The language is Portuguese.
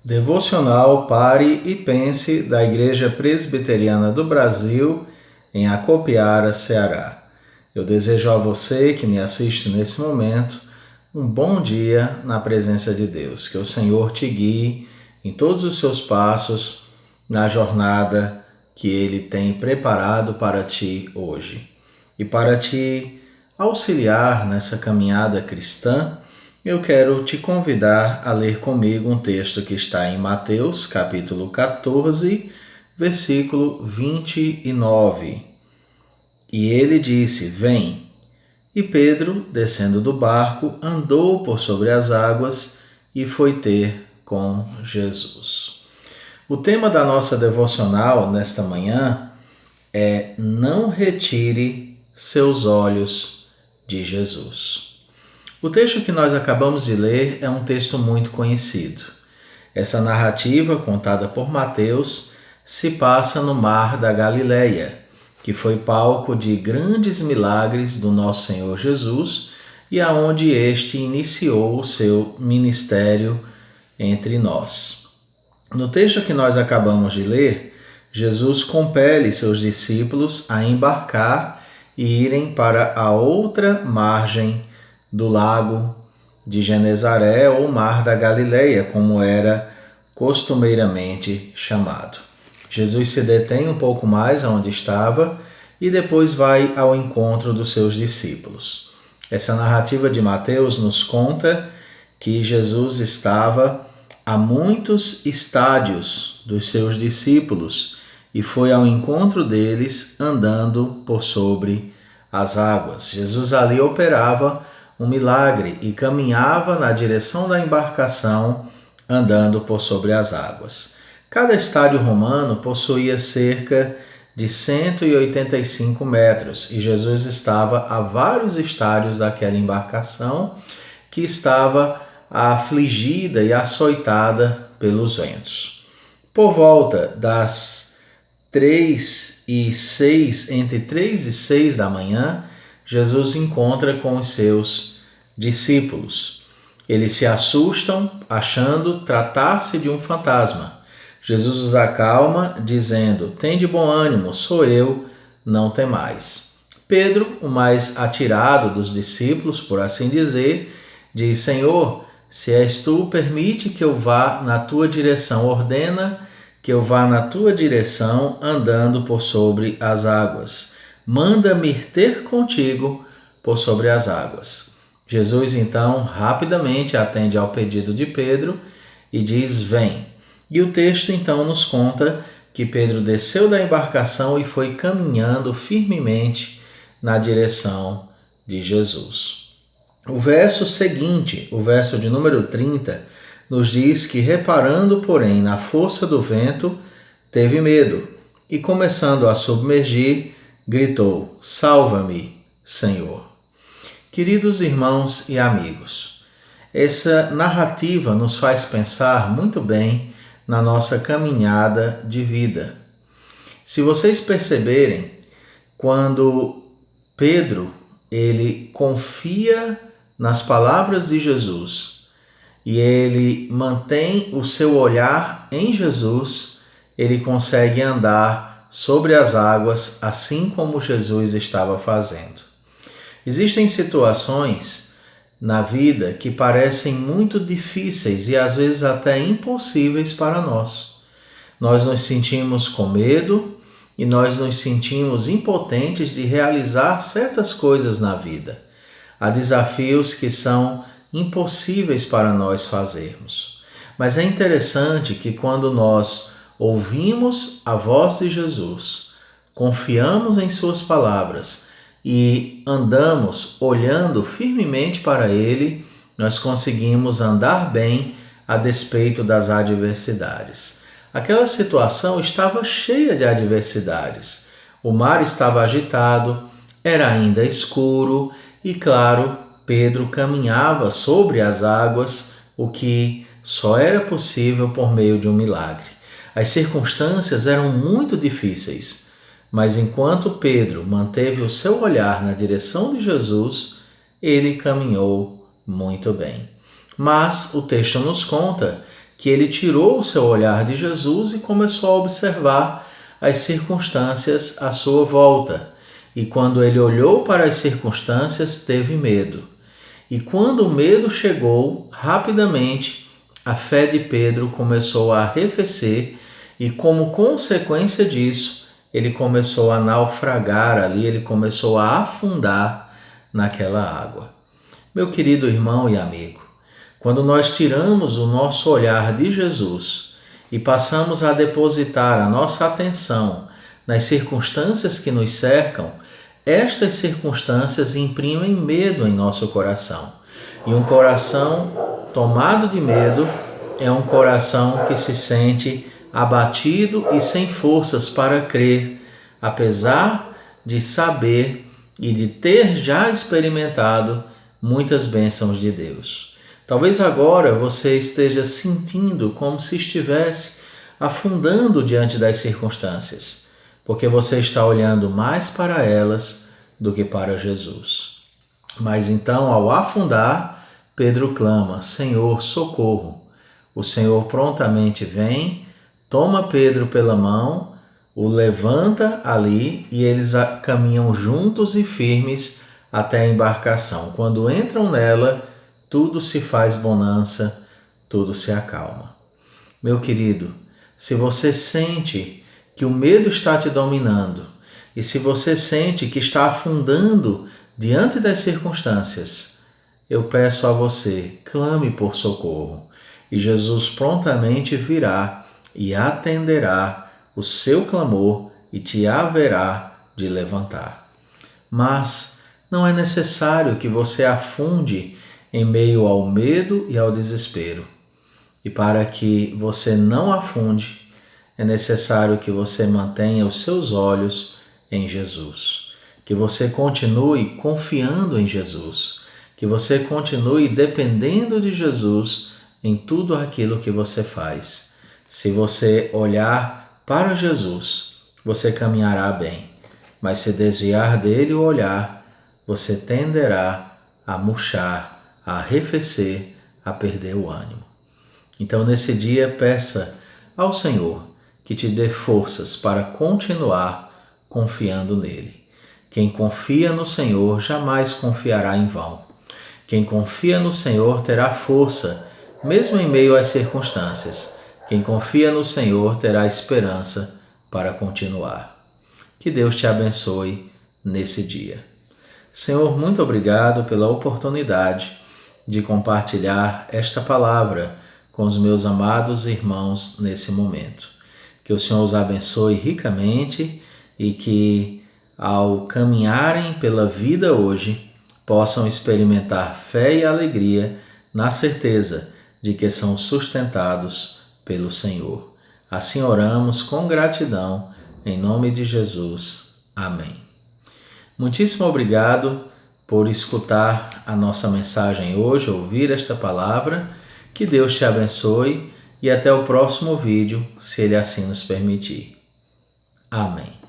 Devocional Pare e Pense da Igreja Presbiteriana do Brasil, em Acopiara, Ceará. Eu desejo a você que me assiste nesse momento um bom dia na presença de Deus. Que o Senhor te guie em todos os seus passos na jornada que Ele tem preparado para ti hoje. E para te auxiliar nessa caminhada cristã, eu quero te convidar a ler comigo um texto que está em Mateus, capítulo 14, versículo 29. E ele disse: Vem. E Pedro, descendo do barco, andou por sobre as águas e foi ter com Jesus. O tema da nossa devocional nesta manhã é: não retire seus olhos de Jesus. O texto que nós acabamos de ler é um texto muito conhecido. Essa narrativa, contada por Mateus, se passa no Mar da Galileia, que foi palco de grandes milagres do nosso Senhor Jesus e aonde este iniciou o seu ministério entre nós. No texto que nós acabamos de ler, Jesus compele seus discípulos a embarcar e irem para a outra margem do lago de Genezaré ou Mar da Galileia, como era costumeiramente chamado. Jesus se detém um pouco mais onde estava e depois vai ao encontro dos seus discípulos. Essa narrativa de Mateus nos conta que Jesus estava a muitos estádios dos seus discípulos e foi ao encontro deles andando por sobre as águas. Jesus ali operava um milagre e caminhava na direção da embarcação andando por sobre as águas. Cada estádio romano possuía cerca de 185 metros e Jesus estava a vários estádios daquela embarcação que estava afligida e açoitada pelos ventos. Por volta das 3:06, entre 3 e 6 da manhã, Jesus encontra com os seus discípulos. Eles se assustam, achando tratar-se de um fantasma. Jesus os acalma, dizendo: Tende bom ânimo, sou eu, não temais. Pedro, o mais atirado dos discípulos, por assim dizer, diz: Senhor, se és tu, permite que eu vá na tua direção, ordena que eu vá na tua direção andando por sobre as águas. Manda-me ter contigo por sobre as águas. Jesus então rapidamente atende ao pedido de Pedro e diz: Vem. E o texto então nos conta que Pedro desceu da embarcação e foi caminhando firmemente na direção de Jesus. O verso seguinte, o verso de número 30, nos diz que, reparando, porém, na força do vento, teve medo e, começando a submergir, gritou: Salva-me, Senhor. Queridos irmãos e amigos, essa narrativa nos faz pensar muito bem na nossa caminhada de vida. Se vocês perceberem, quando Pedro ele confia nas palavras de Jesus e ele mantém o seu olhar em Jesus, ele consegue andar sobre as águas, assim como Jesus estava fazendo. Existem situações na vida que parecem muito difíceis e às vezes até impossíveis para nós. Nós nos sentimos com medo e nós nos sentimos impotentes de realizar certas coisas na vida. Há desafios que são impossíveis para nós fazermos. Mas é interessante que quando nós ouvimos a voz de Jesus, confiamos em suas palavras e andamos olhando firmemente para Ele, nós conseguimos andar bem a despeito das adversidades. Aquela situação estava cheia de adversidades. O mar estava agitado, era ainda escuro e, claro, Pedro caminhava sobre as águas, o que só era possível por meio de um milagre. As circunstâncias eram muito difíceis, mas enquanto Pedro manteve o seu olhar na direção de Jesus, ele caminhou muito bem. Mas o texto nos conta que ele tirou o seu olhar de Jesus e começou a observar as circunstâncias à sua volta. E quando ele olhou para as circunstâncias, teve medo. E quando o medo chegou, rapidamente a fé de Pedro começou a arrefecer e, como consequência disso, ele começou a naufragar ali, ele começou a afundar naquela água. Meu querido irmão e amigo, quando nós tiramos o nosso olhar de Jesus e passamos a depositar a nossa atenção nas circunstâncias que nos cercam, estas circunstâncias imprimem medo em nosso coração. E um coração tomado de medo é um coração que se sente abatido e sem forças para crer, apesar de saber e de ter já experimentado muitas bênçãos de Deus. Talvez agora você esteja sentindo como se estivesse afundando diante das circunstâncias, porque você está olhando mais para elas do que para Jesus. Mas então, ao afundar, Pedro clama: Senhor, socorro. O Senhor prontamente vem, toma Pedro pela mão, o levanta ali e eles caminham juntos e firmes até a embarcação. Quando entram nela, tudo se faz bonança, tudo se acalma. Meu querido, se você sente que o medo está te dominando e se você sente que está afundando diante das circunstâncias, eu peço a você, clame por socorro e Jesus prontamente virá e atenderá o seu clamor e te haverá de levantar. Mas não é necessário que você afunde em meio ao medo e ao desespero. E para que você não afunde, é necessário que você mantenha os seus olhos em Jesus. Que você continue confiando em Jesus. Que você continue dependendo de Jesus em tudo aquilo que você faz. Se você olhar para Jesus, você caminhará bem. Mas se desviar dele o olhar, você tenderá a murchar, a arrefecer, a perder o ânimo. Então, nesse dia, peça ao Senhor que te dê forças para continuar confiando nele. Quem confia no Senhor jamais confiará em vão. Quem confia no Senhor terá força, mesmo em meio às circunstâncias. Quem confia no Senhor terá esperança para continuar. Que Deus te abençoe nesse dia. Senhor, muito obrigado pela oportunidade de compartilhar esta palavra com os meus amados irmãos nesse momento. Que o Senhor os abençoe ricamente e que, ao caminharem pela vida hoje, possam experimentar fé e alegria na certeza de que são sustentados pelo Senhor. Assim oramos com gratidão, em nome de Jesus. Amém. Muitíssimo obrigado por escutar a nossa mensagem hoje, ouvir esta palavra. Que Deus te abençoe e até o próximo vídeo, se Ele assim nos permitir. Amém.